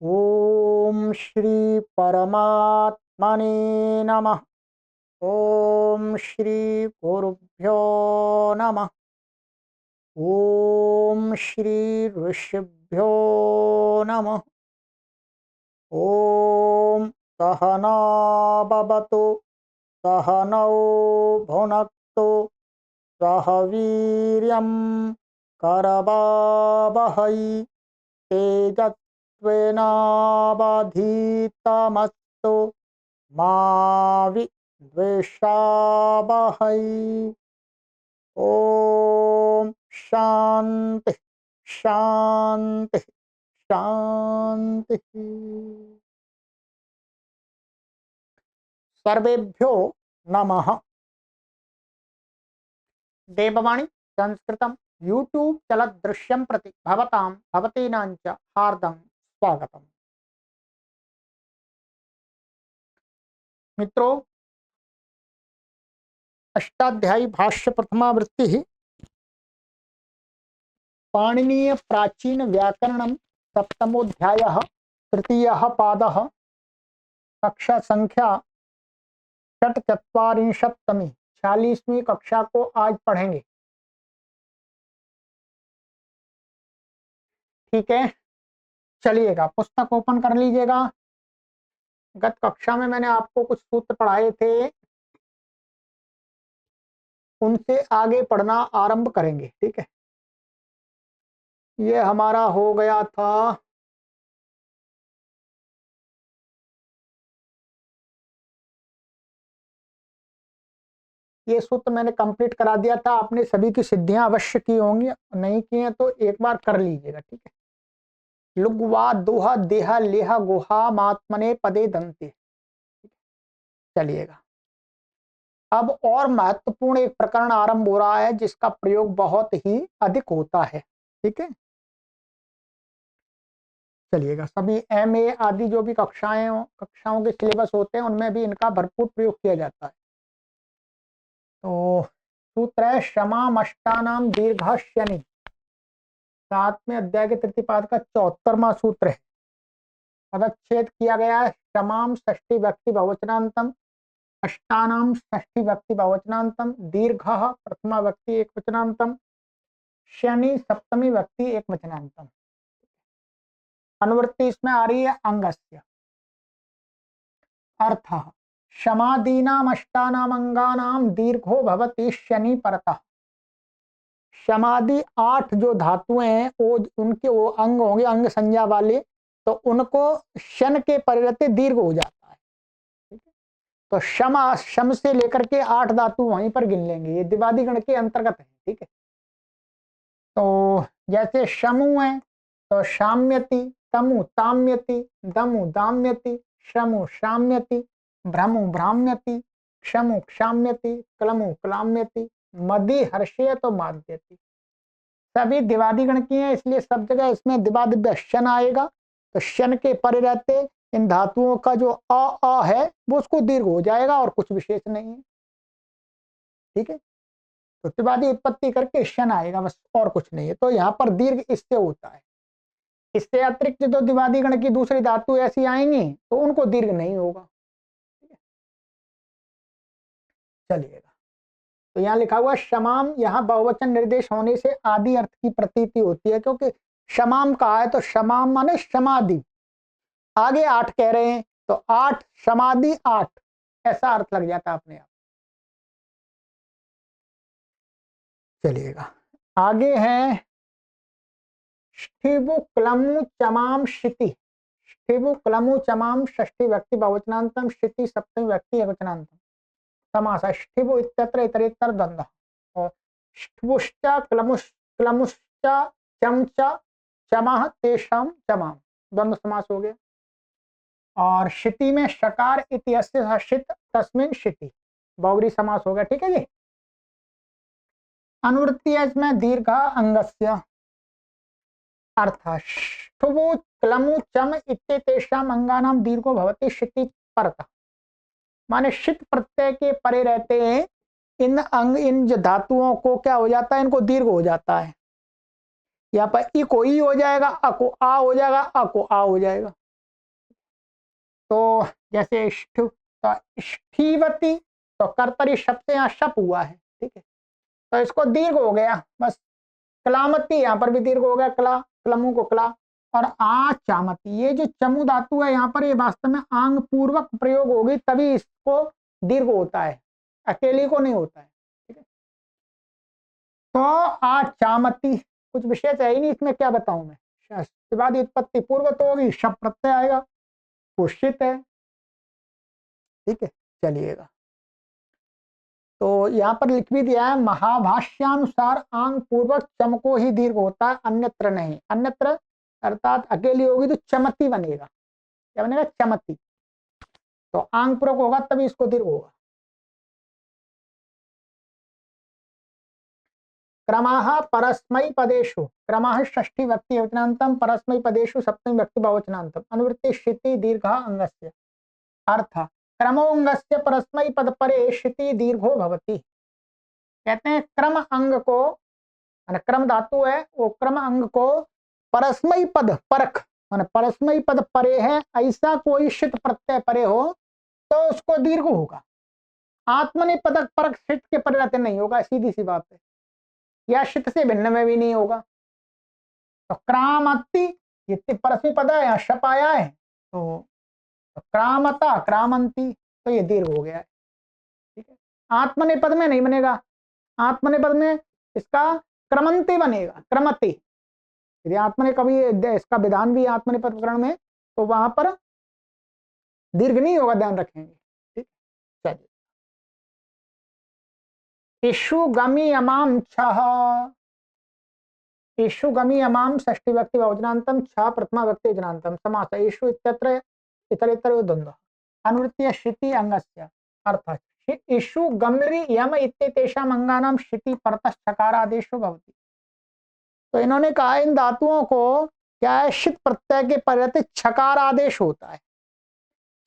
ओम श्री परमात्मने नमः। ओम श्री गुरुभ्यो नमः। ओम श्री ऋषिभ्यो नमः। ओम सहना भवतु सहनौ भुनक्तु सह वीर्यं करवावहै तेजस्विनावधीतमस्तु मा विद्विषावहै। ओम शांति शांति शांति। सर्वेभ्यो नमः। देववाणी संस्कृतं यूट्यूब चलत दृश्यं प्रति भवतां भवतीनां च हार्दं स्वागतम्। मित्रों, अष्टाध्यायी भाष्य प्रथमावृत्ति पाणिनीय प्राचीन व्याकरणं सप्तमोऽध्यायः तृतीयः पादः कक्षा संख्या षट्चत्वारिंशत्तमी 46वीं कक्षा को आज पढ़ेंगे। ठीक है, चलिएगा पुस्तक ओपन कर लीजिएगा। गत कक्षा में मैंने आपको कुछ सूत्र पढ़ाए थे, उनसे आगे पढ़ना आरंभ करेंगे। ठीक है, ये हमारा हो गया था ये सूत्र मैंने कंप्लीट करा दिया था। आपने सभी की सिद्धियां अवश्य की होंगी, नहीं की हैं तो एक बार कर लीजिएगा। ठीक है, लुग्वा दोहा देहा लेहा गुहा मात्मने पदे दंते। चलिएगा, अब और महत्वपूर्ण एक प्रकरण आरंभ हो रहा है जिसका प्रयोग बहुत ही अधिक होता है। ठीक है, चलिएगा, सभी एमए आदि जो भी कक्षाओं के सिलेबस होते हैं उनमें भी इनका भरपूर प्रयोग किया जाता है। तो सूत्र है क्षमामष्टानाम दीर्घ शनि। 7वें अध्याय के तृतीय पाद का 74वां सूत्र है। पदच्छेद किया गया है क्षमाम षष्ठी व्यक्ति बहुवचनांतम, अष्टानाम षष्ठी व्यक्ति बहुवचनांतम, दीर्घ प्रथमा व्यक्ति एक वचनांतम, शनि सप्तमी व्यक्ति एक वचनांतम। अनुवृत्ति इसमें आ रही है अंगस्य। अर्थ क्षमादीनाम अष्टानाम अंगानाम दीर्घो भवति शनि परतः। क्षमादि 8 जो धातुएं हैं वो उनके वो अंग होंगे, अंग संज्ञा वाले, तो उनको शन के परिवर्ते दीर्घ हो जाता है। ठीक है, तो शम से लेकर के 8 धातु वहीं पर गिन लेंगे, ये द्विवादी गण के अंतर्गत है। ठीक है, तो जैसे शमु है तो शाम्यति, तमु ताम्यति, दमु दाम्यति, शमु शाम्यति, भ्रमु भ्राम्यति, क्षमु क्षाम्यति, क्लमु क्लाम्यति, मदि हर्षय तो माद्यति। सभी द्विवादी गण की हैं, इसलिए सब जगह इसमें दिवादिव्य शन आएगा। तो शन के परे रहते इन धातुओं का जो अ है वो उसको दीर्घ हो जाएगा और कुछ विशेष नहीं है। ठीक है, तो त्रिवादी उत्पत्ति करके शन आएगा बस, और कुछ नहीं है। तो यहाँ पर दीर्घ इससे होता है। इससे अतिरिक्त जो द्विवादी गण की दूसरी धातु ऐसी आएंगी तो उनको दीर्घ नहीं होगा। चलिएगा, तो यहाँ लिखा हुआ शमाम, यहाँ बहुवचन निर्देश होने से आदि अर्थ की प्रतीति होती है, क्योंकि शमाम कहा है तो शमाम माने समाधि, आगे 8 कह रहे हैं तो 8 समाधि 8, ऐसा अर्थ लग जाता है अपने आप। चलिएगा, आगे है ष्ठिबु क्लमु चमाम शिति। ष्ठिबु क्लमु चमाम षष्ठी व्यक्ति बहुवचनांतम, शिति सप्तमी व्यक्ति एकवचनांतम। समास ष्ठिबु इत्यत्र इतरेतर द्वंद्व, और ष्ठिबुश्च क्लमुश्च चमच चमः तेषां चमाम, द्वंद्व समास हो गया। और शिति में शकार इत्यस्य शित तस्मिन् शिति, बहुव्रीहि समास हो गया। ठीक है जी। अनुवृत्ति है इसमें दीर्घ अंगस्य। अर्थ ष्ठुवु क्लमु चम इत्येतेषां अंगानां दीर्घो भवति शिति परतः। माने शित प्रत्यय के परे रहते हैं इन अंग, इन जो धातुओं को क्या हो जाता है, इनको दीर्घ हो जाता है। यहाँ पर ई को ई हो जाएगा, अ को आ हो जाएगा, अ को आ हो जाएगा। तो जैसे तो ष्ठीवती, तो कर्तरी शब्द से यहाँ शप हुआ है, ठीक है, तो इसको दीर्घ हो गया बस। कलामती, यहाँ पर भी दीर्घ हो गया, कला, कलमू को कला। और आचामती, ये जो चमू धातु है यहाँ पर, ये वास्तव में आंग पूर्वक प्रयोग होगी तभी इसको दीर्घ होता है, अकेली को नहीं होता है, ठीक है। तो आचामती, कुछ विशेष है ही नहीं इसमें, क्या बताऊं मैं। बाद उत्पत्ति पूर्व तो होगी, शब प्रत्यय आएगा, पुष्टित है, ठीक है। चलिएगा, तो यहाँ पर लिख भी दिया है, महाभाष्यानुसार आंग पूर्वक चम को ही दीर्घ होता है, अन्यत्र नहीं। अन्यत्र अर्थात अकेली होगी तो चमती बनेगा, क्या बनेगा, चमती। तो आंग पूर्वक होगा तभी इसको दीर्घ होगा। क्रमाः परस्मै पदेषु, क्रमाः षष्ठी व्यक्ति वचनांतम, परस्मै पदेषु सप्तमी व्यक्ति बहुवचनांतम, अनुवृत्ति शिति दीर्घ अंगस्य। अर्थ, क्रमोंगस्य परस्मै पद परे शिति दीर्घो भवति। कहते हैं क्रम अंग को, क्रम धातु है, वो क्रम अंग को परस्मै पद परख, माने परस्मै पद परे है, ऐसा कोई शित प्रत्यय परे हो तो उसको दीर्घ होगा। आत्मनि पदक परक शित के परे रहते नहीं होगा, सीधी सी बात है, या शित से भिन्न में भी नहीं होगा। तो क्रामति, ये परस्मै पद है, यहाँ शप आया है, तो क्रामता क्रामंती, तो ये दीर्घ हो गया है, ठीक है। आत्मनेपद में नहीं बनेगा, आत्मनेपद में इसका क्रमंती बनेगा, क्रमति। यदि आत्मने कभी इसका विधान भी आत्मनेपद प्रकरण में, तो वहां पर दीर्घ नहीं होगा, ध्यान रखेंगे, ठीक। चलिए, इशु गमी अमाम छह, इशु गमी अमाम षष्ठी व्यक्ति बहुवचनांतम, छह प्रथमा व्यक्ति वचनांतम, समास इशु इत्यत्र इतरेतर द्वंद्व, अनुवृत्ति शिति अंगस्य। अर्थ, इशु गमरी यम इत्येतेषाम् अंगानां शिति परतः छकार आदेशो भवति। तो इन्होंने कहा इन धातुओं को क्या है, शित प्रत्यय के परिवर्ते छकार आदेश होता है।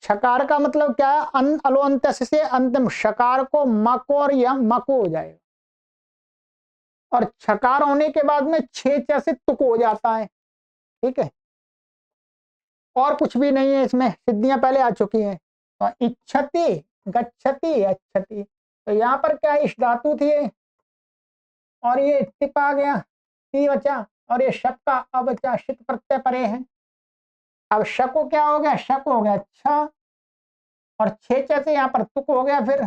छकार का मतलब क्या है, अलो अंत्य से अंतिम शकार को मक और यम मको हो जाएगा, और छकार होने के बाद में छे च से तुक हो जाता है, ठीक है। और कुछ भी नहीं है इसमें, सिद्धियां पहले आ चुकी हैं। तो इच्छति गच्छति अच्छति, तो यहाँ पर क्या इस धातु थी और ये टिप आ गया, ती बचा, और ये शक का अबचा, शित प्रत्यय परे है। अब शक को क्या हो गया, शक हो गया अच्छा, और छे से यहाँ पर तुक हो गया, फिर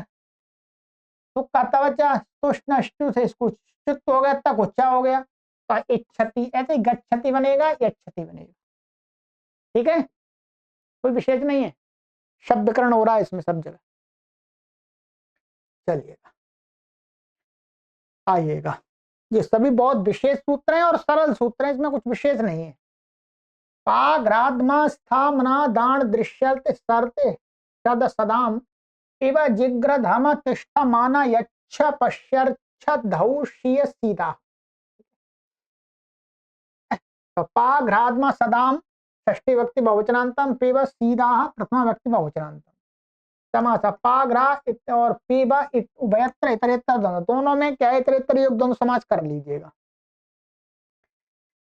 तुक का तवचा, तुष्ण से इसको चुत हो गया, तक उच्चा हो गया, तो इच्छति, ऐसे गच्छति बनेगा, ये अच्छति बनेगा, ठीक है। कोई विशेष नहीं है, शब्दकरण हो रहा है इसमें सब जगह। चलिएगा, आइएगा, ये सभी बहुत विशेष सूत्र हैं और सरल सूत्र हैं, इसमें कुछ विशेष नहीं है। पाग्राद्मा स्थामना दान दृश्यते सर्ते शद सदाम इव जिग्रधम तिष्ठ माना यच्छ पश्यर्छ धौष्य सीता। तो पाग्राद्मा सदाम षष्ठी व्यक्ति बहुवचनांतम, पिब सीधा प्रथमा व्यक्ति बहुवचनांतम, समास पाग्रा और पीब उभयत्र इतरेतर द्वंद्व, दोनों में क्या है, इतरेतर योग द्वंद्व समास कर लीजिएगा।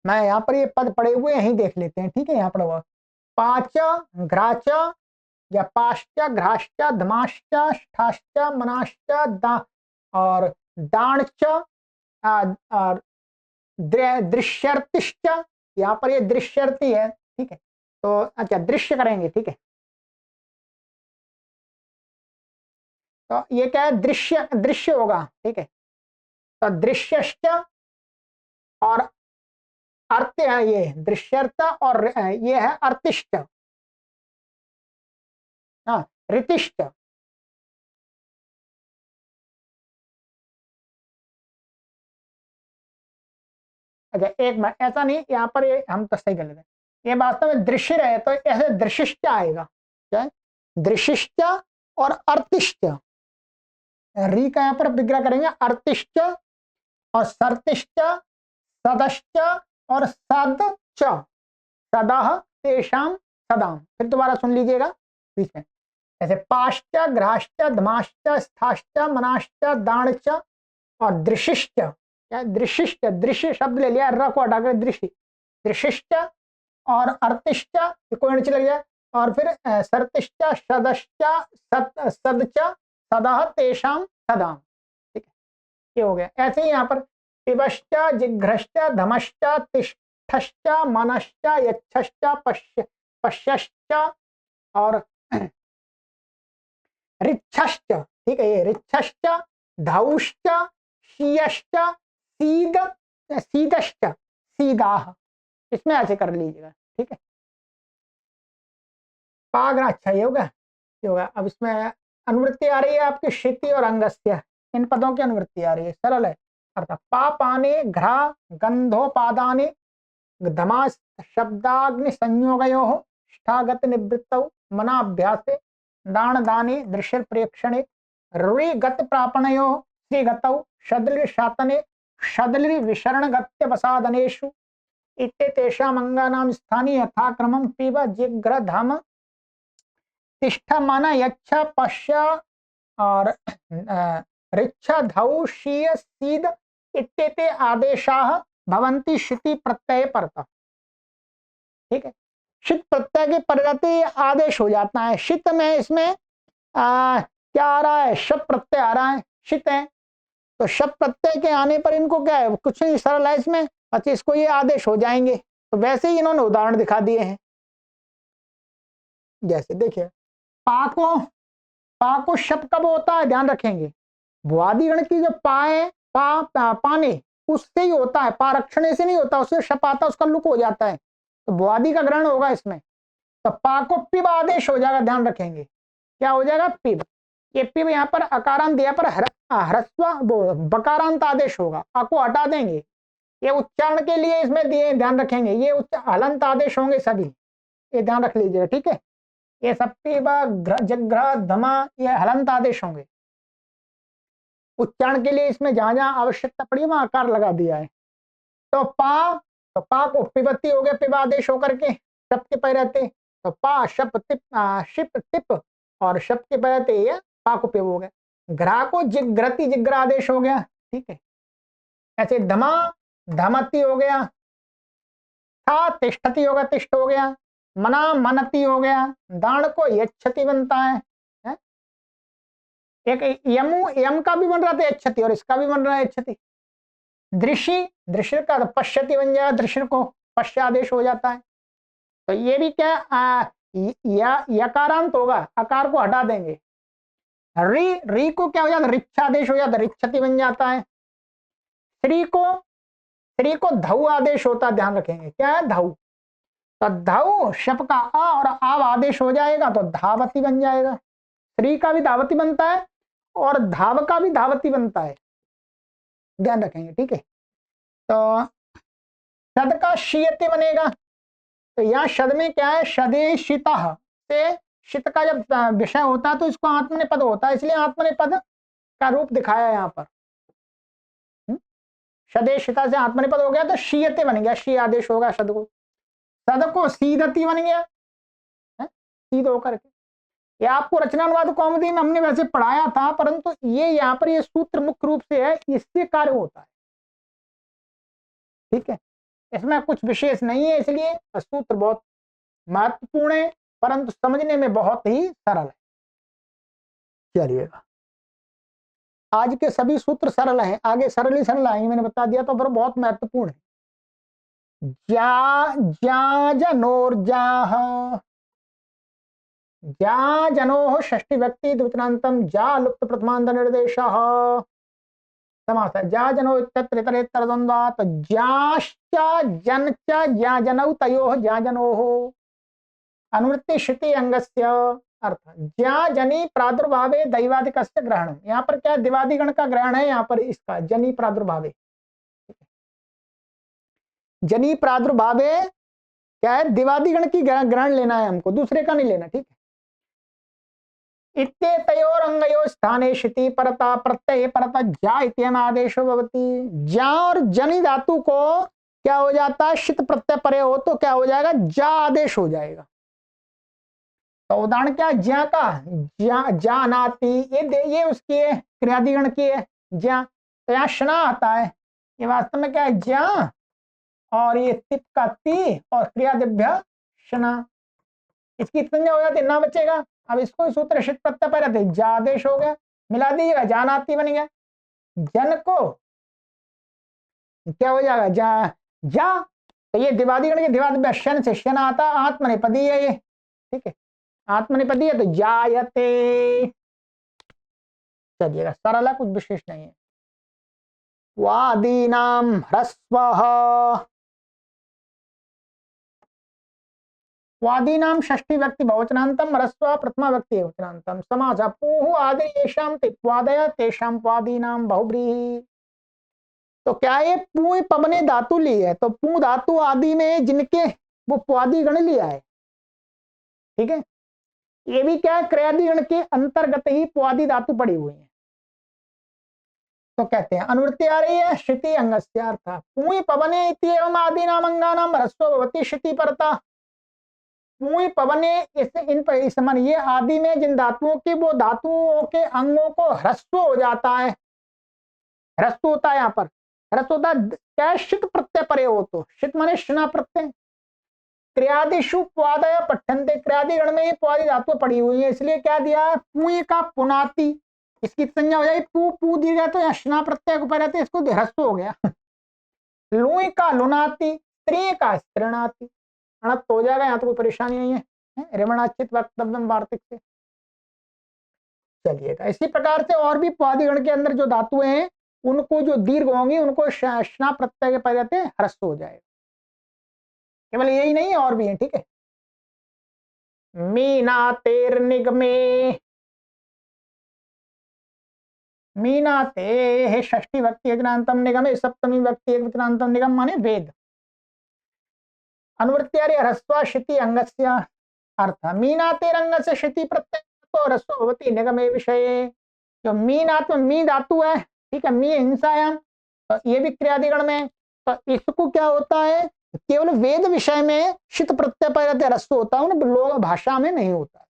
मैं यहाँ पर ये पद पड़े हुए यहीं देख लेते हैं, ठीक है। यहाँ पर पाच घ्राच या पाश्च घ्राश्च धमाश्च ष्ठाश्च मनाश्च दा और दाणच और दृश्यर्तिश्च, यहाँ पर ये दृश्यर्ति है, ठीक है। तो अच्छा दृश्य करेंगे, ठीक है। तो ये क्या है, दृश्य, दृश्य होगा, ठीक है। तो दृश्यश्च और अर्थ है, ये दृश्यर्थ, और ये है अर्तिष्ट, हाँ ऋतिष्ट। अच्छा एक मिनट, ऐसा नहीं, यहाँ पर ये हम तो सही कर लेते हैं, ये वास्तव में दृश्य है, तो ऐसे दृशिष्ट आएगा, क्या दृशिष्ट और अर्तिष्ट, री का यहाँ पर विग्रह करेंगे, अर्तिष्ट और सर्तिष्ट, सदश्च और सदच, सदा तेषाम सदाम। फिर दोबारा सुन लीजिएगा बीच में, ऐसे पाश्च घ्राश्च धमाश्च स्थाश्च मनाश्च दाणच और दृशिष्ट, क्या दृशिष्ट, दृश्य शब्द ले लिया, र को हटाकर दृश्य, दृशिष्ट और अर्तिष्ट, कोई नीचे लग जाए, और फिर सर्तिश्च सदश्च सदच सदह तेषाम सदाम। ठीक है, ये हो गया। ऐसे ही यहाँ पर पिबश्च जिघ्रश्च धमश्च तिष्ठश्च मनश्च यच्छश्च पश्यश्च और ऋच्छश्च। ठीक है, ये ऋच्छश्च धौश्च शीयश्च सीद सीदश्च सीदाह, इसमें ऐसे कर लीजिएगा। ठीक है, पाग्र। अच्छा ये होगा, ये होगा। अब इसमें अनुवृत्ति आ रही है आपकी क्षिति और अंगस्य, इन पदों की अनुवृत्ति आ रही है, सरल है। अर्थात पापाने घ्रा गंधोपादाने धमा शब्दाग्नि संयोगयो ष्ठागत निवृत्तौ मनाभ्यासे दान दाने दृश्य प्रेक्षणे रुणि गत प्रापणयो श्रीगतौ शदलि शातने शदलि विशरणगत्य वसादनेषु इत्येतेषाम् अंगानां स्थाने यथाक्रमं पिब जिघ्र धम तिष्ठ मन यच्छ पश्य और ऋच्छ धौ शीय सीद इत्येते आदेशाः भवन्ति शिति प्रत्यय परतः। ठीक है, शित प्रत्यय के परिवर्ते आदेश हो जाता है। शित में इसमें क्या आ रहा है, शप प्रत्यय आ रहा है, शित है, तो शप प्रत्यय के आने पर इनको क्या है, कुछ नहीं, सरल है इसमें। अच्छा, इसको ये आदेश हो जाएंगे। तो वैसे ही इन्होंने उदाहरण दिखा दिए हैं। जैसे देखिए, पाको, पाको शप कब होता है, ध्यान रखेंगे। भुआदिगण की जो पा है, पाने, उससे ही होता है, पारक्षणे से नहीं होता, उससे शप आता, उसका लुक हो जाता है, तो भुआदि का ग्रहण होगा इसमें। तो पा को पिब आदेश हो जाएगा, ध्यान रखेंगे, क्या हो जाएगा, पिब। ये पिब यहाँ पर अकारांत दिया पर ह्रस्व बकारांत आदेश होगा, आ को हटा देंगे। ये उच्चारण के लिए इसमें दिए, ध्यान रखेंगे, ये हलंत आदेश होंगे सभी, ये ध्यान रख लीजिए। ठीक है, ये सब पिब जग्र धमा ये हलंत आदेश होंगे। उच्चारण के लिए इसमें जहां जहां आवश्यकता पड़ी वहां आकार लगा दिया है। तो पा को पिबत्ती हो गया, पिब आदेश होकर के शप के पे रहते, तो पा शप टिप शिप टिप और शप के पे रहते ये पा को पिब हो गया। घ्रा को जिग्रति जिग्र आदेश हो गया। ठीक है, ऐसे धमा धमती हो गया, था तिष्ठति होगा, तिष्ठ हो गया, मना मनती हो गया, दाण को यच्छति बनता है। एक यमु, यम का भी बन रहा था यच्छति और इसका भी बन रहा है यच्छति। दृषि, दृश्य का पश्यति बन जाएगा, दृश्य को पश्य आदेश हो जाता है। तो ये भी क्या यकारांत होगा, आकार को हटा देंगे। री को क्या हो जाता है, रिच्छा आदेश हो जाता है, रिच्छति बन जाता है। श्री को धौ आदेश होता है, ध्यान रखेंगे, क्या है, धौ। तो धौ शप का आ और आव आदेश हो जाएगा, तो धावती बन जाएगा। श्री का भी धावती बनता है और धाव का भी धावती बनता है, ध्यान रखेंगे। ठीक है, तो शद का शीयते बनेगा। तो यहाँ शद में क्या है, शदेशितः से शित का जब विषय होता है तो इसको आत्मनेपद होता है, इसलिए आत्मनेपद का रूप दिखाया है यहाँ पर। शदेशिता से आत्मनेपद हो गया तो शीयते बन गया, शी आदेश होगा शद को। सद को सीदती बन गया, सीध होकर के। ये आपको रचनानुवाद कौमुदी में हमने वैसे पढ़ाया था, परंतु ये यहाँ पर ये सूत्र मुख्य रूप से है, इससे कार्य होता है। ठीक है, इसमें कुछ विशेष नहीं है, इसलिए सूत्र बहुत महत्वपूर्ण है परंतु समझने में बहुत ही सरल है। चलिएगा, आज के सभी सूत्र सरल हैं, आगे सरल ही सरल आएंगे, मैंने बता दिया, तो पर बहुत महत्वपूर्ण है। जा जा जनोर्जाह, जा जनोः षष्ठी व्यक्ति द्वितीयान्तम जा लुप्त प्रथमान्त निर्देशः समास है। जा जनो इत्यत्र द्वंद्वात् जाश्च जनश्च ज्या जनौ तयोः ज्या जनोः अनुवृत्ति श्रुति अंगस्य अर्थ ज्या जनी प्रादुर्भावे दैवादिकस्य ग्रहणम। यहाँ पर क्या दिवादिगण का ग्रहण है, यहाँ पर इसका जनी प्रादुर्भावे, जनी प्रादुर्भावे क्या है, दिवादिगण की ग्रहण लेना है हमको, दूसरे का नहीं लेना। ठीक है, इत्येतयोर अंगयो स्थाने शिति परता प्रत्यय परता ज्या इत्ययम आदेशो भवति। ज्या और जनी धातु को क्या हो जाता है, शित प्रत्यय परे हो तो क्या हो जाएगा, जा आदेश हो जाएगा। तो उदाहरण क्या, ज्या का जानाति, ये उसकी है, क्रियादिगण की है ज्या। तो यहाँ शना आता है, ये वास्तव में क्या है, ज्या और ये तिप का ती और क्रियादिभ्य शना। इसकी संज्ञा हो जाती ना बचेगा। अब इसको सूत्र शित प्रत्यय पर रहते जादेश हो गया, मिला दीजिएगा जानाति बन गया। जन को क्या हो जाएगा जा, तो ये दिवादिगण के दिवाद शन से शन आता, आत्मनेपदी है ये, ठीक है, आत्मनेपदी है तो जायते। चलिएगा सरल है, कुछ विशेष नहीं है। वादीनाम ह्रस्वः, वादीनाम षष्ठी व्यक्ति बहुवचनांतम ह्रस्व प्रथमा व्यक्ति एकवचनांतम समास पूह आदि येषाम तिप्वादय तेषाम वादीनाम बहुब्रीहि। तो क्या ये पू पवने धातु ली है, तो पू धातु आदि में जिनके वो पुआदि गण लिया है, ठीक है, ये भी क्या है क्रियादि गण के अंतर्गत ही पुआदि धातु पड़ी हुई है। तो कहते हैं अनुवृत्ति आ रही है श्रुति अंगस्यार्थ पूय पवने एवं आदि नाम अंगानाम ह्रस्व भवति श्रुति परता। पूय पवने इस मन ये आदि में जिन धातुओं के वो धातुओं के अंगों को ह्रस्व हो जाता है, ह्रस्व होता है, यहाँ पर ह्रस्व होता है क्या, शित प्रत्यय परे हो, तो शित माने शना प्रत्यय। क्रियादिशु पुआदय पठन्ते, क्रियादि गण में ये पुआदि धातु पड़ी हुई है, इसलिए क्या दिया है पूय का पुनाति, इसकी संज्ञा हो जाएगी पू, पू दी गया तो यहाँ शना प्रत्यय ऊपर रहते इसको ह्रस्व हो गया। लुई का लुनाति, स्त्री का स्त्रीणाति, अणत हो जाएगा, यहाँ तो कोई परेशानी नहीं है, रेवणाचित वक्तव्यम वार्तिक से। चलिएगा इसी प्रकार से और भी पुआदि गण के अंदर जो धातुएं हैं उनको जो दीर्घ होंगी उनको शना प्रत्यय के पद रहते ह्रस्व हो जाएगा। केवल यही नहीं है और भी है, ठीक है। मीना तेर निगमे, मीनाते हे षष्ठी व्यक्ति एकवचनांतम निगमे सप्तमी व्यक्ति एकवचनांतम निगम माने वेद। अनुवृत्ति ह्रस्व शिति अंगस्य अर्थ मीनाते अंगस्य शिति प्रत्यय तो ह्रस्व भवति निगमे विषये। जो मीनात्म मी धातु है, ठीक है, मी हिंसायाम, तो ये भी क्रियादिगण में, तो इसको क्या होता है केवल वेद विषय में शित प्रत्यय पर ह्रस्व होता है, लोग भाषा में नहीं होता।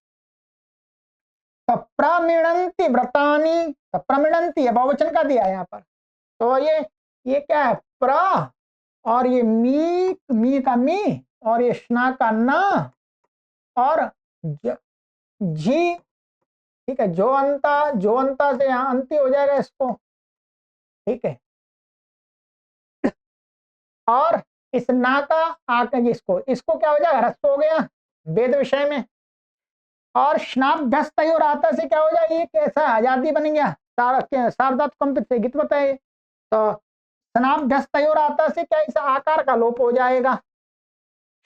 तो प्रमिणंति व्रतानी, तो प्रमिणंति बहुवचन का दिया है यहाँ पर, तो ये क्या है प्र और ये मी का मी और ये स्ना का ना और जी, ठीक है, जो अंता से यहाँ अंति हो जाएगा इसको, ठीक है, और इस ना का आकर इसको क्या हो जाएगा ह्रस्व हो गया वेद विषय में। और स्नाभ्यस्त और आता से क्या हो जाएगा ये कैसा आजादी बन गया, सार्वधातु कंपित से गितवत है, तो स्नाभ्यस्त और आता से क्या इस आकार का लोप हो जाएगा,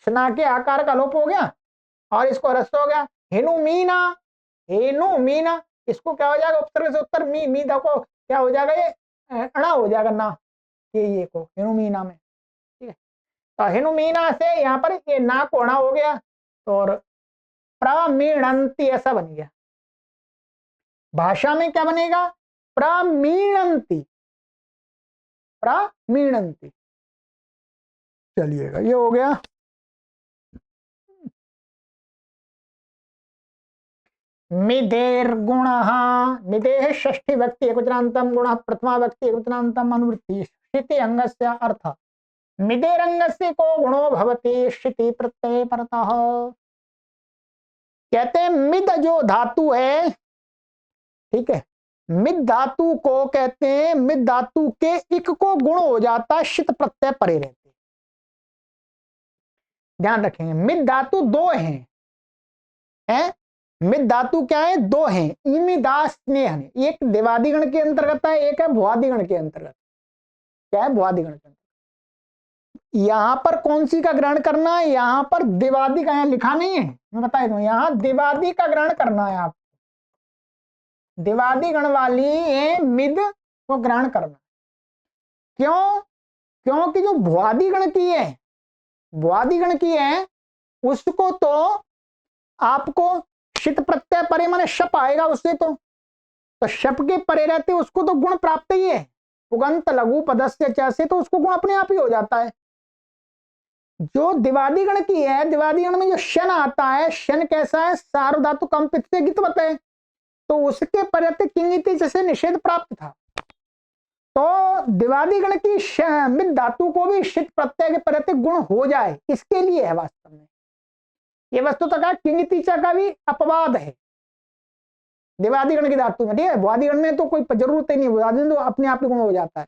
स्ना के आकार का लोप हो गया और इसको ह्रस्व हो गया। हेनु मीना, इसको क्या हो जाएगा उत्तर से उत्तर मी देखो क्या हो जाएगा ये अणा हो जाएगा ना, ये को हेनु मीना में, ठीक है। तो हेनु मीना से यहाँ पर ये ना को अणा हो गया और प्रमीणंती ऐसा बन गया। भाषा में क्या बनेगा प्रमीणंती, प्रमीणंती। चलिएगा ये हो गया। मिदेर गुण, मिदेह षष्ठी व्यक्ति एकवचनांतम गुण प्रथमा व्यक्ति एकवचनांतम अनुवृत्ति शिति अंगस्य अर्थ मिदेरंगस्य को गुणो भवति शिति प्रत्यय परतः। कहते हैं मिद जो धातु है, ठीक है, मिद धातु को कहते हैं मिद धातु के इक को गुण हो जाता शित प्रत्यय परे रहते। ध्यान रखेंगे मिद धातु दो हैं, मिद धातु क्या है दो हैं, इमिदास स्नेह, एक देवादिगण के अंतर्गत है एक है भुआदिगण के अंतर्गत। क्या है भुआदिगण के अंतर्गत। यहां पर कौन सी का ग्रहण करना है, यहां पर दिवादी का, यहाँ लिखा नहीं है मैं बता दूं, यहां दिवादी का ग्रहण करना है आप, दिवादी गण वाली ये मिद को ग्रहण करना। क्यों, क्योंकि जो भुआदी गण की है, भुआदी गण की है उसको तो आपको शित प्रत्यय परे माने शप आएगा उससे, तो शप के परे रहते उसको तो गुण प्राप्त ही है, उगंत लघु पदस्य चैसे, तो उसको गुण अपने आप ही हो जाता है। जो दिवादी गण की है, दिवादी गण में जो शन आता है, शन कैसा है सार्वधातु कंपित से गितवत है, तो उसके पर्यत किंगिति जैसे निषेध प्राप्त था। तो दिवादी गण की मिद धातु को भी शित प्रत्यय के पर्यत गुण हो जाए इसके लिए है वास्तव में। ये वस्तुतः का किंगतीचा का भी अपवाद है दिवादिगण की धातु में, ठीक है। भुआदिगण में तो कोई जरूरत ही नहीं, भुआदिगण तो अपने आप ही गुण हो जाता है।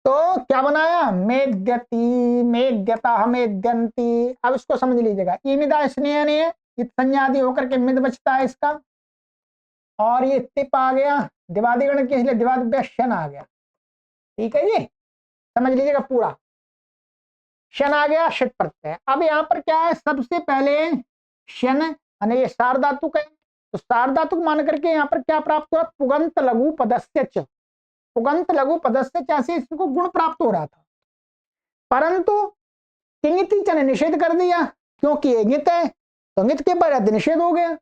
तो क्या बनाया, मेद्यति, मेद्यता, मेद्यंती। अब इसको समझ लीजिएगा, ईमिदा स्नेह ने संज्ञा आदि होकर के मिद बचता है इसका, और ये तिप आ गया दिवादिगण के, इसलिए दिवाद शन आ गया, ठीक है जी, समझ लीजिएगा पूरा। शन आ गया, षट प्रत्यय। अब यहाँ पर क्या है, सबसे पहले शन यानी ये सार्वधातुक है, तो सार्वधातुक मान करके यहाँ पर क्या प्राप्त हुआ, पुगंत लघु पदस्य च, पुगंत लघु पदस्य च से इसको गुण प्राप्त हो रहा था, परंतु किंगिति च ने निषेध कर दिया, क्योंकि ये गित है, तो गित के पर निषेध हो गया।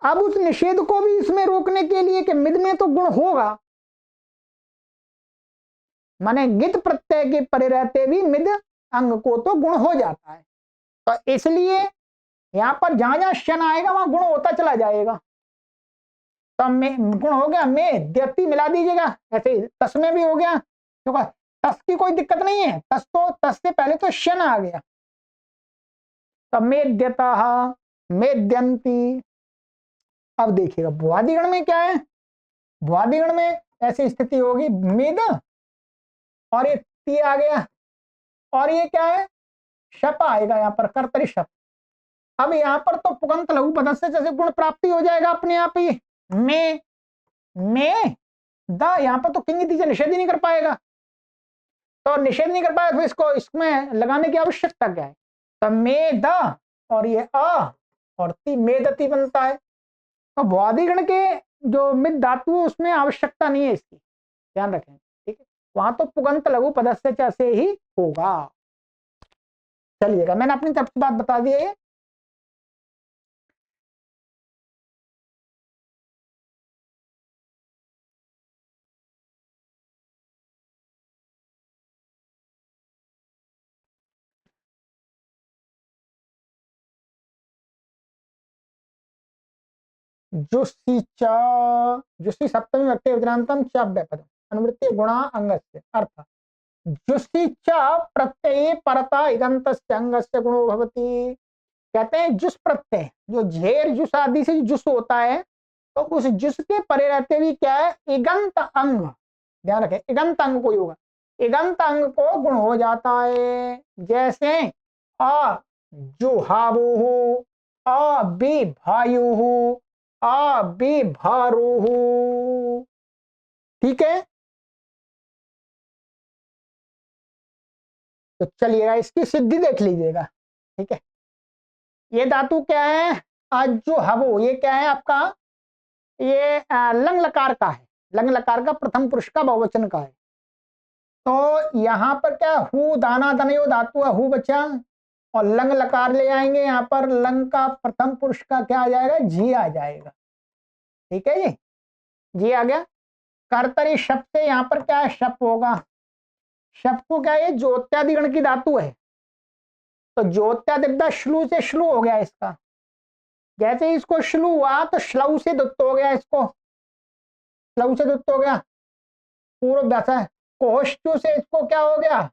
अब उस निषेध को भी इसमें रोकने के लिए कि मिद में तो गुण होगा, माने गित प्रत्यय के परे रहते भी मिद अंग को तो गुण हो जाता है, तो इसलिए यहां पर जहां जहां शन आएगा वहां गुण होता चला जाएगा। तो में गुण हो गया, में द्यति मिला दीजिएगा, ऐसे तस में भी हो गया, क्योंकि तस की कोई दिक्कत नहीं है, तस तो तस से पहले तो शन आ गया, तो मेद्यता, मेद्यंती। अब देखिएगा भुआदिगण में क्या है, भुआदिगण में ऐसी स्थिति होगी, मेद और ये ती आ गया, और ये क्या है, शप आएगा यहाँ पर, कर्तरी शप। अब यहाँ पर तो पुगंत लघु पदस्य जैसे गुण प्राप्ति हो जाएगा अपने आप ही, में द, यहाँ पर तो किंगिति से निषेध ही नहीं कर पाएगा, तो निषेध नहीं कर पाएगा, तो इसको इसमें लगाने की आवश्यकता क्या है, तो में द और ये अ और ती, मेदति बनता है। तो भुआदिगण के जो मिद धातु उसमें आवश्यकता नहीं है इसकी, ध्यान रखें, ठीक है, वहां तो पुगंत लघु पदस्य च से ही होगा। चलिएगा, मैंने अपनी तरफ से बात बता दी है। जुस्सी सप्तमी व्यक्ति विक्रांतम च व्यापदम अनुवृत्ति गुणा अंगस्य अर्थ जुस्सी च प्रत्यय परता इगंतस्य अंगस्य गुणो भवति। कहते हैं जुस प्रत्यय, जो झेर जुस आदि से जुस होता है, तो उस जुस के परे रहते भी क्या है, इगंत अंग, ध्यान रखें, इगंत अंग कोई होगा, इगंत अंग को गुण हो जाता है। जैसे अ जुहावुहु, अ बिभायुहु, अ बिभारुहु, ठीक है। तो चलिएगा इसकी सिद्धि देख लीजिएगा, ठीक है। ये धातु क्या है, अजुहवु, ये क्या है आपका, ये लंग लकार का है, लंग लकार का प्रथम पुरुष का बहुवचन का है। तो यहां पर क्या, हु दाना दनयो धातु है, हु बचा, और लंग लकार ले आएंगे, यहां पर लंग का प्रथम पुरुष का क्या आ जाएगा, जी आ जाएगा, ठीक है जी, जी आ गया। कर्तरी शब्द से यहां पर क्या है, शप होगा, शप को क्या है, ज्योत्यादिगण की धातु है, तो ज्योत्यादिगदा श्लू से श्लू हो गया इसका, जैसे इसको श्लू हुआ तो श्लऊ से दुत्त हो गया, इसको श्लऊ से दुत्त हो गया, पूर्व व्यासा कोष्टु से इसको क्या हो गया,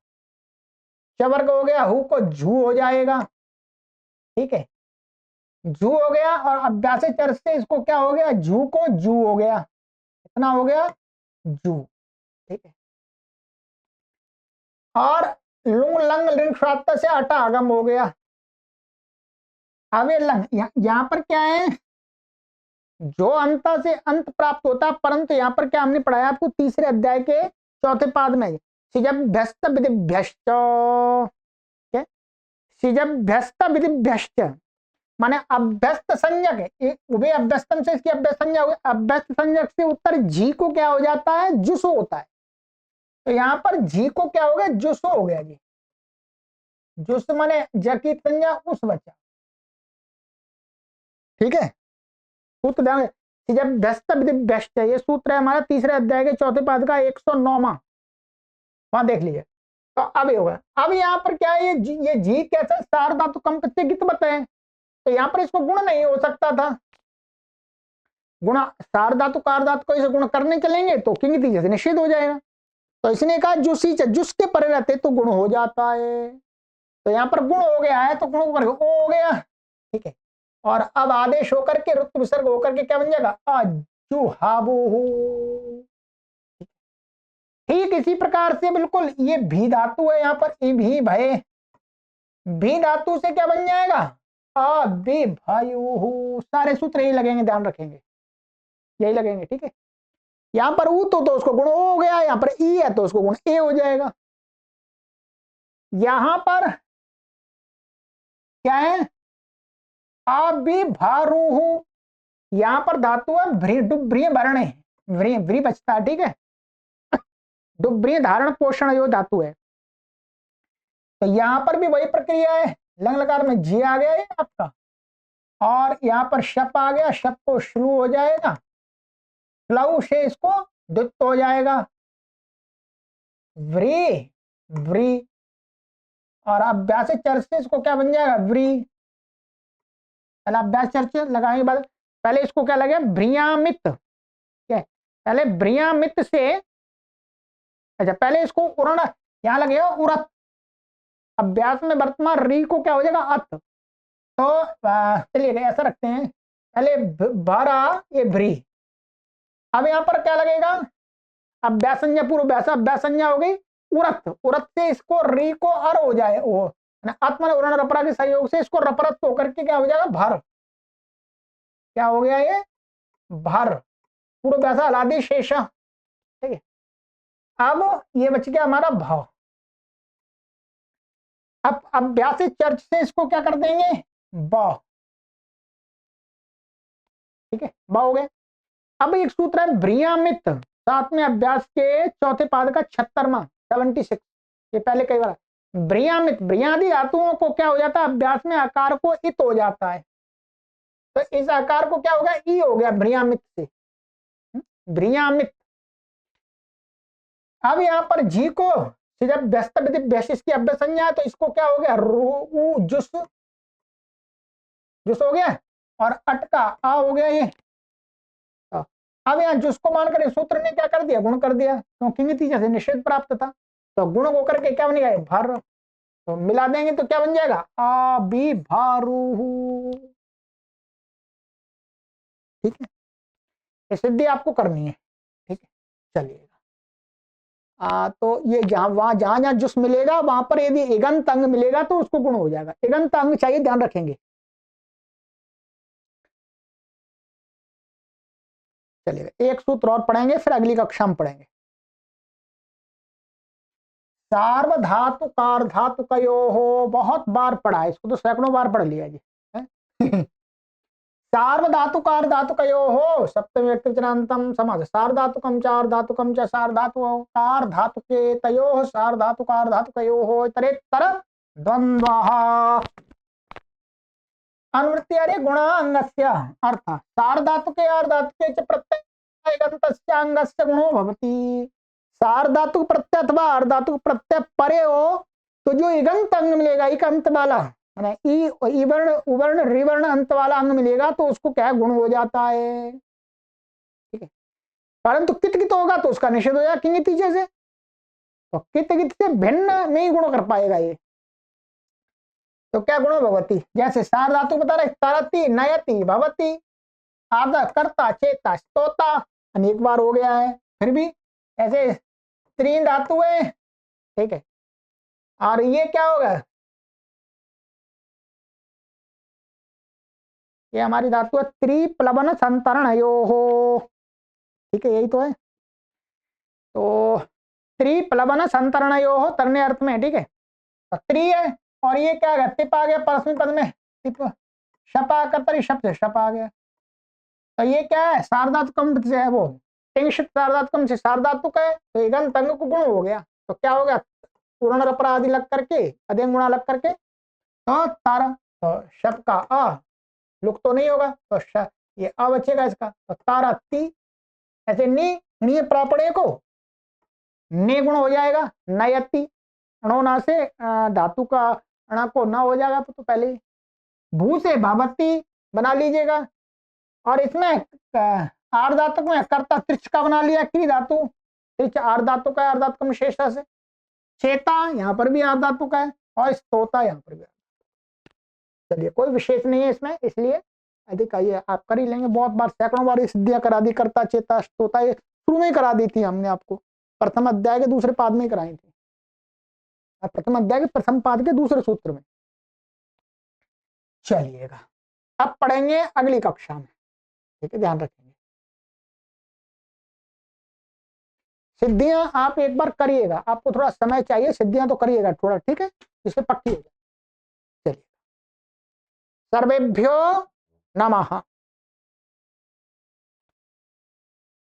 चवर्ग हो गया, हु को झू हो जाएगा, ठीक है, झू हो गया, और अभ्यास चर से इसको क्या हो गया, झू को जू हो गया, इतना हो गया जू, ठीक है। और लुंग लंग लिंग से अटा आगम हो गया। अब ये लंग यहाँ पर क्या है, जो अंत से अंत प्राप्त होता है, परंतु यहाँ पर क्या हमने पढ़ाया आपको तीसरे अध्याय के चौथे पाद में, सिजभ्यस्त विधिभ्यश्च, सिजभ्यस्त विधिभ्यश्च माने अभ्यस्त संज्ञक है, उभय अभ्यस्तम से इसकी अभ्यस्त संज्ञा हो गई, अभ्यस्त संज्ञक से उत्तर जी को क्या हो जाता है, जुसो होता है, तो यहाँ पर जी को क्या हो गया, जुसो हो गया जी, जुस माने ज की संज्ञा उस बचा, ठीक है। सूत्र ध्यान, जब व्यस्त व्यस्त, ये सूत्र है हमारा तीसरे अध्याय के चौथे पाद का 109वां, वहां देख लीजिए। तो अब ये होगा, अब यहाँ पर क्या है, ये जी कैसा सार्वधातु कम प्रत्यय गित बताए, तो यहाँ पर इसको गुण नहीं हो सकता था, गुण सार्वधातु कार्धातु को इसे गुण करने चलेंगे तो किंगिति जैसे निषेध हो जाएगा, तो इसने कहा जुसी जुस के परे रहते तो गुण हो जाता है, तो यहाँ पर गुण हो गया है तो गुण होकर ओ हो गया, ठीक है। और अब आदेश होकर के रुक्त विसर्ग होकर के क्या बन जाएगा, अजुहाबुहु। ठीक इसी प्रकार से बिल्कुल ये भी धातु है, यहाँ पर भी भय, भी धातु से क्या बन जाएगा, अभिभयुहु। सारे सूत्र यही लगेंगे, ध्यान रखेंगे, यही लगेंगे, ठीक है। यहाँ पर ऊ तो उसको गुण हो गया, यहाँ पर ई है तो उसको गुण ए हो जाएगा। यहां पर क्या है, अभिभारुहु, यहां पर धातु है डुब्रिय वर्ण है, व्री बचता है, ठीक है। डुब्रिय धारण पोषण यो धातु है, तो यहां पर भी वही प्रक्रिया है, लंग लकार में जी आ गया है आपका, और यहां पर शप आ गया, शप को श्लू हो जाएगा, फ्लव से इसको दुत्त हो जाएगा, व्री व्री, और अभ्यास चर्च से इसको क्या बन जाएगा, व्री। पहले अभ्यास चर्च लगाने के बाद पहले इसको क्या लगे, भ्रियामित, क्या पहले भ्रियामित से, अच्छा पहले इसको उरण, यहां लगेगा उरत, अभ्यास में वर्तमान री को क्या हो जाएगा, अत। तो चलिए ऐसा रखते हैं, पहले भारा ये भ्री, अब यहां पर क्या लगेगा, अभ्यास संज्ञा पूर्व अभ्यास, अभ्यास संज्ञा हो गई उरत, उरत से इसको री को अर हो जाए, वो आत्मा उरण रपरा के सहयोग से इसको रपरत होकर के क्या हो जाएगा, भर, क्या हो गया ये, भर, पूर्व अभ्यास अलादि शेषा, ठीक है। अब ये बच गया हमारा भाव। अब अभ्यास चर्च से इसको क्या कर देंगे, ब, ठीक है, ब हो गए। अब एक सूत्र है भ्रियामित, सातवें अभ्यास के चौथे पाद का 76वां 76, ये पहले कई बार भ्रियामित, भ्रियादि धातुओं को क्या हो जाता है, अभ्यास में आकार को इत हो जाता है, तो इस आकार को क्या हो गया, ई हो गया भ्रियामित से, भ्रियामित। अब यहाँ पर जी को जब व्यस्त व्यस्त की अभ्यास संज्ञा है तो इसको क्या हो गया, रू जुस, जुस हो गया, और अट का आ हो गया ये। अब यहाँ जुस को मानकर सूत्र ने क्या कर दिया, गुण कर दिया, क्योंकि नतीजे से निषेध प्राप्त था, तो गुण होकर के क्या बनेगा, भर, तो मिला देंगे तो क्या बन जाएगा, अभिभारुहु, ठीक है। ये सिद्धि आपको करनी है, ठीक है। चलिएगा, तो ये जहां जहां जुस मिलेगा वहां पर यदि इगंत अंग मिलेगा तो उसको गुण हो जाएगा, इगंत अंग चाहिए, ध्यान रखेंगे। चलिएगा, एक सूत्र और पढ़ेंगे फिर अगली कक्षा में पढ़ेंगे। सार्वधातुकार धातुकयो हो, बहुत बार पढ़ा है इसको, तो सैकड़ों बार पढ़ लिया जी। सार्वधातुकार धातुकयो हो, सप्तमी व्यक्तिवचनान्तम समास, सार्वधातुकम चार धातुकम च सार्वधातुकार धातुके तयोः सार्वधातुकार धातुकयो हो इतरेतर द्वन्द्वः। अनुवृत्ति अरे गुणांगस्य अर्थ सार्वधातुके अर्धातुके च प्रत्यय अंगस्य गुणो भवति। सार्वधातुक प्रत्यय अथवा अर्धातुक प्रत्यय परे हो तो जो इगंत अंग मिलेगा, एक अंत वाला, ई वर्ण उवर्ण रिवर्ण अंत वाला अंग मिलेगा तो उसको क्या गुण हो जाता है, ठीक है। परंतु कित कित होगा तो उसका निषेध हो जाएगा किंग तीजे से, तो कित कित से भिन्न नहीं गुण कर पाएगा ये, तो क्या गुण भवती, जैसे सार धातु बता रहे, तरती नयति भवती, आधा करता चेता स्तोता, अनेक बार हो गया है, फिर भी ऐसे तीन धातु है, ठीक है। और ये क्या होगा, ये हमारी धातु है त्रिप्लवन संतरण यो हो, ठीक है, यही तो है। तो त्रिप्लवन संतरण यो हो तरने अर्थ में, ठीक है, तो त्रि है, और ये क्या है, तिप आ गया परस्मी पद में, तिप शपा कर्तरी शप से शप आ गया, तो ये क्या है, सार्वधातुकम से है, वो तिंशित सार्वधातुकम से सार्वधातुक है, तो इगंत अंग को गुण हो गया, तो क्या हो गया, पूर्ण रपरा आदि लग करके अध्ययन गुणा लग करके तो तारा, तो शप का अ लुक तो नहीं होगा, तो ये अ बचेगा इसका, तो तारा ती, ऐसे नी प्रापणे को ने गुण हो जाएगा, नयति अणोना से धातु का अणा को न हो जाएगा, तो पहले भू से भावती बना लीजिएगा, और इसमें आर्धातुक में कर्ता त्रिच का बना लिया, क्री धातु त्रिच आर्धातुक है, आर्धातुक शेषा से, चेता यहाँ पर भी आर्धातुक है, और स्तोता यहाँ पर भी। चलिए कोई विशेष नहीं है इसमें, इसलिए अधिक आइए आप कर ही लेंगे। बहुत बार सैकड़ों बार सिद्धियां करा दी, करता चेता स्तोता, ये शुरू में ही करा दी थी हमने आपको, प्रथम अध्याय के दूसरे पाद में ही कराई थी, प्रथम अध्याय के प्रथम पाद के दूसरे सूत्र में। चलिएगा अब पढ़ेंगे अगली कक्षा में, ठीक है, ध्यान रखेंगे। सिद्धियां आप एक बार करिएगा, आपको थोड़ा समय चाहिए, सिद्धियां तो करिएगा थोड़ा, ठीक है, जिससे पक्की हो जाए। चलिए सर्वेभ्यो नमः।